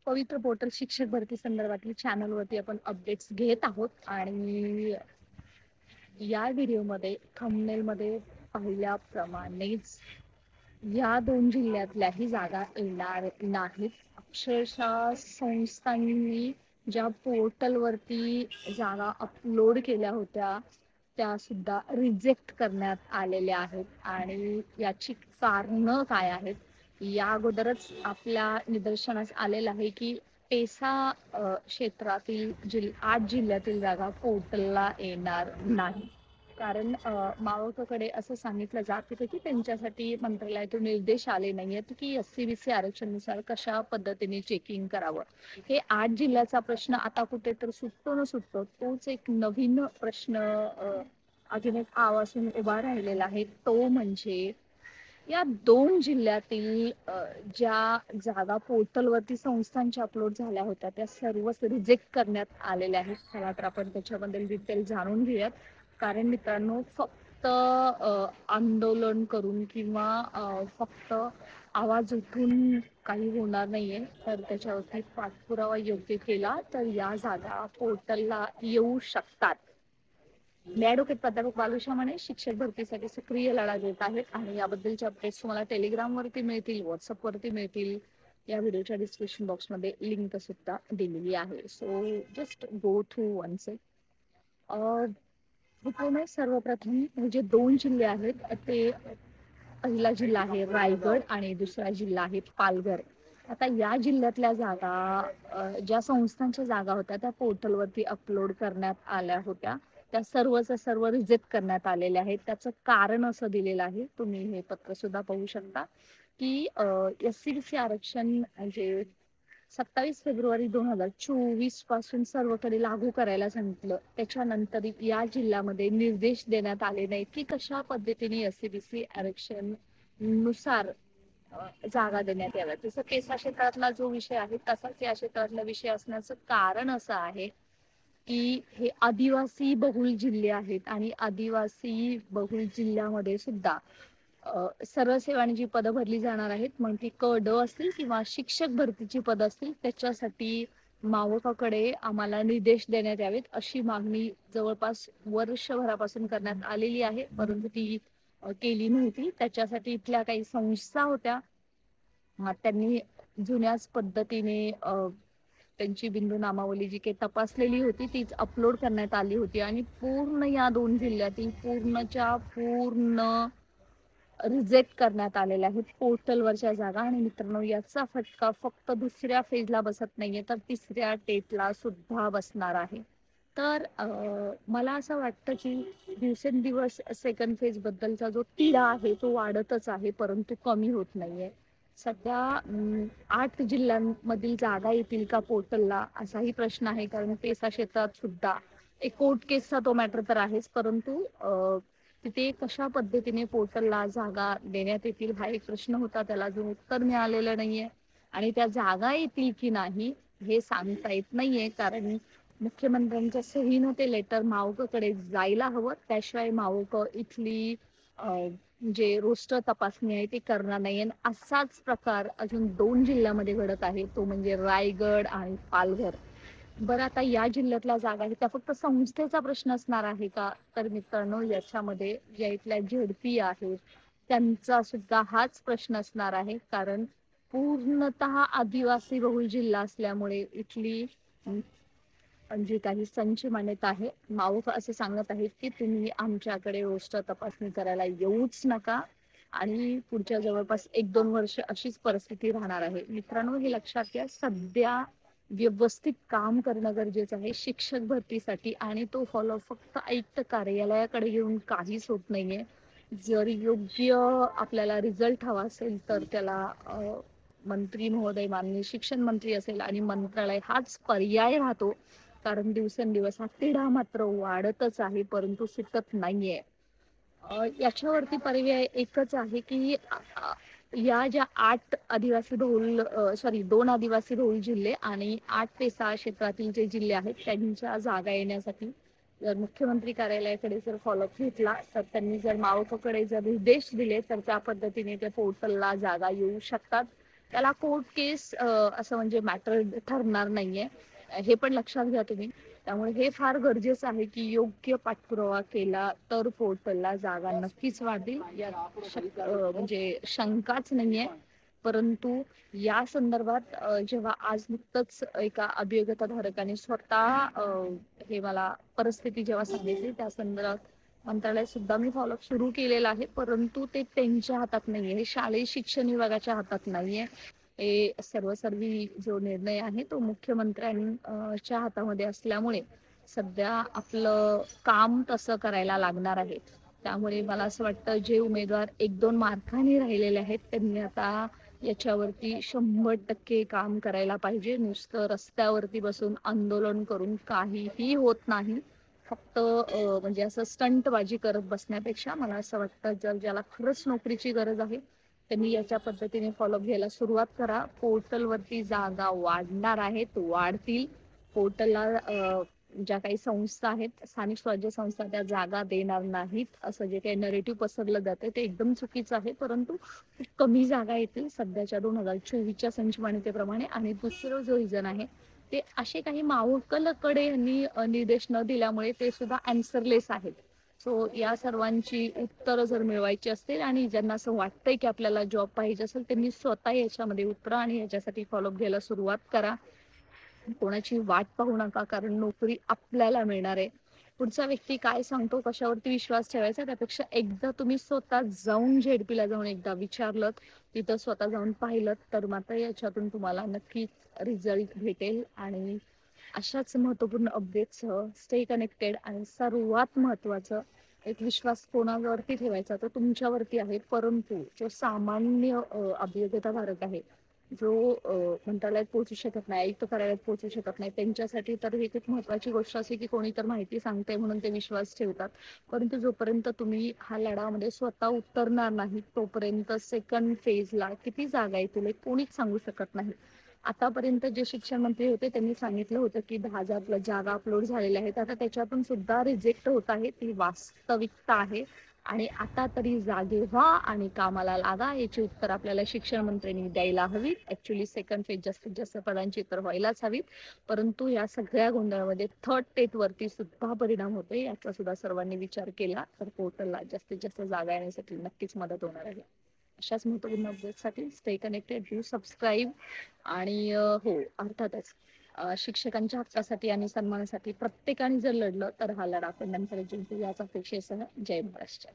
पवित्र पोर्टल शिक्षक भरती संदर्भातील चॅनलवरती आपण अपडेट्स घेत आहोत आणि या व्हिडिओमध्ये थंबनेलमध्ये पाहिल्याप्रमाणेच या दोन जिल्ह्यातल्याही जागा येणार नाहीत. अक्षरशः संस्थांनी ज्या पोर्टलवरती जागा अपलोड केल्या होत्या त्या सुद्धा रिजेक्ट करण्यात आलेल्या आहेत आणि याची कारणं काय आहेत या अगोदरच आपल्या निदर्शनास आलेलं आहे की पेसा क्षेत्रातील 8 जिल्ह्यातील जागा पोर्टलला येणार नाही. कारण मावळकडे असं सांगितलं जात होतं की त्यांच्यासाठी मंत्रालयातून निर्देश आले नाहीयेत की SC-BC आरक्षणानुसार कशा पद्धतीने चेकिंग करावं. हे 8 जिल्ह्याचा प्रश्न आता कुठे तर सुटतो न सुटतो तोच एक नवीन प्रश्न अजून एक आवाजून उभा राहिलेला आहे. तो म्हणजे या 2 जिल्ह्यातील ज्या जागा पोर्टलवरती संस्थांच्या अपलोड झाल्या होत्या त्या सर्वच रिजेक्ट करण्यात आलेल्या आहेत. चला तर आपण त्याच्याबद्दल डिटेल जाणून घेऊयात. कारण मित्रांनो फक्त आंदोलन करून किंवा फक्त आवाज उठून काही होणार नाहीये. तर त्याच्यावरती पाठपुरावा योग्य केला तर या जागा पोर्टलला येऊ शकतात. मी ॲडव्होकेट प्राध्यापक बालुशा माने शिक्षक भरतीसाठी सक्रिय लढा देत आहेत आणि याबद्दलचे अपडेट्स तुम्हाला टेलिग्रामवरती मिळतील, व्हॉट्सअपवरती मिळतील. या व्हिडिओच्या डिस्क्रिप्शन बॉक्समध्ये लिंक सुद्धा दिलेली आहे. So just go through once it. मित्रांनो सर्वप्रथम जे 2 जिल्हे आहेत ते पहिला जिल्हा आहे रायगड आणि दुसरा जिल्हा आहे पालघर. आता या जिल्ह्यातल्या जागा ज्या संस्थांच्या जागा होत्या त्या पोर्टलवरती अपलोड करण्यात आल्या होत्या त्या सर्वच्या सर्व रिजेक्ट करण्यात आलेल्या आहेत. त्याचं कारण असं दिलेलं आहे, तुम्ही हे पत्र सुद्धा पाहू शकता की SC-BC आरक्षण म्हणजे 27 फेब्रुवारी 2024 पासून सर्वकडे लागू करायला सांगितलं. त्याच्यानंतर या जिल्ह्यामध्ये निर्देश देण्यात आले नाहीत की कशा पद्धतीने SC-BC आरक्षण नुसार जागा देण्यात याव्या. जसं पेसा क्षेत्रातला जो विषय आहे तसाच या क्षेत्रातला विषय असण्याचं कारण असं आहे की हे आदिवासी बहुल जिल्हे आहेत आणि आदिवासी बहुल जिल्ह्यामध्ये सुद्धा सर्व सेवांनी जी पदं भरली जाणार आहेत मग ती क-ड असतील किंवा शिक्षक भरतीची पदं असतील त्याच्यासाठी मावळकडे आम्हाला निर्देश देण्यात यावेत अशी मागणी जवळपास वर्षभरापासून करण्यात आलेली आहे. परंतु ती केली नव्हती. त्याच्यासाठी इथल्या काही संस्था होत्या त्यांनी जुन्याच पद्धतीने त्यांची बिंदू नामावली जी काही तपासलेली होती तीच अपलोड करण्यात आली होती आणि पूर्ण या 2 जिल्ह्यातील पूर्णच्या पूर्ण रिजेक्ट करण्यात आलेल्या आहेत पोर्टलवरच्या जागा. आणि मित्रांनो याचा फटका फक्त दुसऱ्या फेजला बसत नाहीये तर तिसऱ्या टेटला सुद्धा बसणार आहे. तर मला असं वाटतं की दिवसेंदिवस सेकंड फेज बद्दलचा जो तिढा आहे तो वाढतच आहे परंतु कमी होत नाहीये. सध्या 8 जिल्ह्यांमधील जागा येतील का पोर्टलला असाही प्रश्न आहे. कारण पेसा क्षेत्रात सुद्धा एक कोर्ट केसचा तो मॅटर तर आहेच परंतु तिथे कशा पद्धतीने पोर्टलला जागा देण्यात येतील हा एक प्रश्न होता. त्याला अजून उत्तर मिळालेलं नाहीये आणि त्या जागा येतील की नाही हे सांगता येत नाहीये. कारण मुख्यमंत्र्यांच्या सहीनं ते लेटर मावळकडे जायला हवं. त्याशिवाय मावळ इथली जे रोस्टर तपासणी आहे ती करणार नाहीये. असाच प्रकार अजून 2 जिल्ह्यामध्ये घडत आहे तो म्हणजे रायगड आणि पालघर. बरं आता या जिल्ह्यातल्या जागा आहेत त्या फक्त संस्थेचा प्रश्न असणार आहे का तर मित्रांनो याच्यामध्ये ज्या इथल्या झेडपी आहेत त्यांचा सुद्धा हाच प्रश्न असणार आहे. कारण पूर्णतः आदिवासी बहुल जिल्हा असल्यामुळे इथली जी काही संच मान्यता आहे मावळ असं सांगत आहेत की तुम्ही आमच्याकडे रोस्टर तपासणी करायला येऊच नका आणि पुढच्या जवळपास 1-2 वर्ष अशीच परिस्थिती राहणार आहे. मित्रांनो हे लक्षात घ्या. सध्या व्यवस्थित काम करणं गरजेचं आहे शिक्षक भरतीसाठी आणि तो फॉलो फक्त आयुक्त कार्यालयाकडे घेऊन काहीच होत नाहीये. जर योग्य आपल्याला रिझल्ट हवा असेल तर त्याला मंत्री महोदय माननीय शिक्षण मंत्री असेल आणि मंत्रालय हाच पर्याय राहतो. कारण दिवसेंदिवस हा तिढा मात्र वाढतच आहे परंतु सुटत नाहीये. याच्यावरती पर्याय एकच आहे की या ज्या 8 आदिवासी बहुल 2 आदिवासी बहुल जिल्हे आणि 8 पेसा क्षेत्रातील जे जिल्हे आहेत त्यांच्या जागा येण्यासाठी जर मुख्यमंत्री कार्यालयाकडे जर फॉलोअप घेतला तर त्यांनी जर मावळकडे जर निर्देश दिले तर त्या पद्धतीने त्या पोर्टलला जागा येऊ शकतात. त्याला कोर्ट केस असं म्हणजे मॅटर ठरणार नाहीये, हे पण लक्षात घ्या तुम्ही. त्यामुळे हे फार गरजेचं आहे की योग्य पाठपुरावा केला तर पोर्टलला जागा नक्कीच वाढतील, यात म्हणजे शंकाच नाहीये. परंतु या संदर्भात जेव्हा आज नुकतंच एका अभियोग्यता धारकाने स्वतः हे मला परिस्थिती जेव्हा सांगितली, त्या संदर्भात मंत्रालय सुद्धा मी फॉलोअप सुरू केलेला आहे, परंतु ते त्यांच्या हातात नाहीये, हे शालेय शिक्षण विभागाच्या हातात नाहीये. हे सर्वसर्वी जो निर्णय आहे तो मुख्यमंत्र्यांच्या हातामध्ये असल्यामुळे सध्या आपलं काम तसं करायला लागणार आहे. त्यामुळे मला असं वाटतं जे उमेदवार 1-2 मार्कांनी राहिलेले आहेत त्यांनी आता याच्यावरती 100% काम करायला पाहिजे. नुसतं रस्त्यावरती बसून आंदोलन करून काहीही होत नाही. फक्त म्हणजे असं स्टंटबाजी करत बसण्यापेक्षा मला असं वाटतं जर ज्याला खरंच नोकरीची गरज आहे त्यांनी याच्या पद्धतीने फॉलोअप घ्यायला सुरुवात करा. पोर्टलवरती जागा वाढणार आहेत, वाढतील. पोर्टलला ज्या काही संस्था आहेत, स्थानिक स्वराज्य संस्था, त्या जागा देणार नाहीत असं जे काही नरेटिव्ह पसरलं जातं ते एकदम चुकीचं आहे. परंतु खूप कमी जागा येतील सध्याच्या 2024च्या संचमान्यतेप्रमाणे. आणि दुसरं जो रिझन आहे ते असे काही मावकलकडे यांनी निर्देश न दिल्यामुळे ते सुद्धा अँसरलेस आहेत. सो या सर्वांची उत्तरं जर मिळवायची असतील आणि ज्यांना असं वाटतंय की आपल्याला जॉब पाहिजे असेल त्यांनी स्वतः याच्यामध्ये उतरा आणि याच्यासाठी फॉलोअप घ्यायला सुरुवात करा. कोणाची वाट पाहू नका, कारण नोकरी आपल्याला मिळणार आहे. पुढचा व्यक्ती काय सांगतो, कशावरती विश्वास ठेवायचा त्यापेक्षा एकदा तुम्ही स्वतः जाऊन झेडपीला जाऊन एकदा विचारलं, तिथं स्वतः जाऊन पाहिलं तर मात्र याच्यातून तुम्हाला नक्कीच रिझल्ट भेटेल. आणि अशाच महत्वपूर्ण अपडेट्ससह स्टे कनेक्टेड. आणि सर्वात महत्वाचं, एक विश्वास कोणावरती ठेवायचा तर तुमच्यावरती आहे, परंतु जो सामान्य अभियोग्यताधारक आहे, जो मंत्रालयात पोहोचू शकत नाही, आयुक्त कार्यालयात पोहोचू शकत नाही, त्यांच्यासाठी तर ही खूप महत्वाची गोष्ट असे की कोणी तर माहिती सांगते म्हणून ते विश्वास ठेवतात. परंतु जोपर्यंत तुम्ही हा लढामध्ये स्वतः उतरणार नाही तोपर्यंत सेकंड फेजला किती जागा येतील हे कोणीच सांगू शकत नाही. आतापर्यंत जे शिक्षण मंत्री होते त्यांनी सांगितलं होतं की 10,000 जागा अपलोड झालेल्या आहेत, आता त्याच्यातून सुद्धा रिजेक्ट होत आहे, ती वास्तविकता आहे. आणि आता तरी जागे व्हा आणि कामाला लागा, याची उत्तर आपल्याला शिक्षण मंत्र्यांनी द्यायला हवी. ऍक्च्युली सेकंड फेज जास्तीत जास्त पदांची तर व्हायलाच हवी, परंतु या सगळ्या गोंधळामध्ये थर्ड टेट वरती सुद्धा परिणाम होतोय, याचा सुद्धा सर्वांनी विचार केला तर पोर्टलला जास्तीत जास्त जागा येण्यासाठी नक्कीच मदत होणार आहे. अशाच महत्वपूर्ण अपडेटसाठी स्टे कनेक्टेड, डू सबस्क्राईब. आणि हो अर्थातच शिक्षकांच्या हक्कासाठी आणि सन्मानासाठी प्रत्येकाने जर लढलं तर हा लढा आपण नंतर जिंकू, याच अपेक्षेसह जय महाराष्ट्र.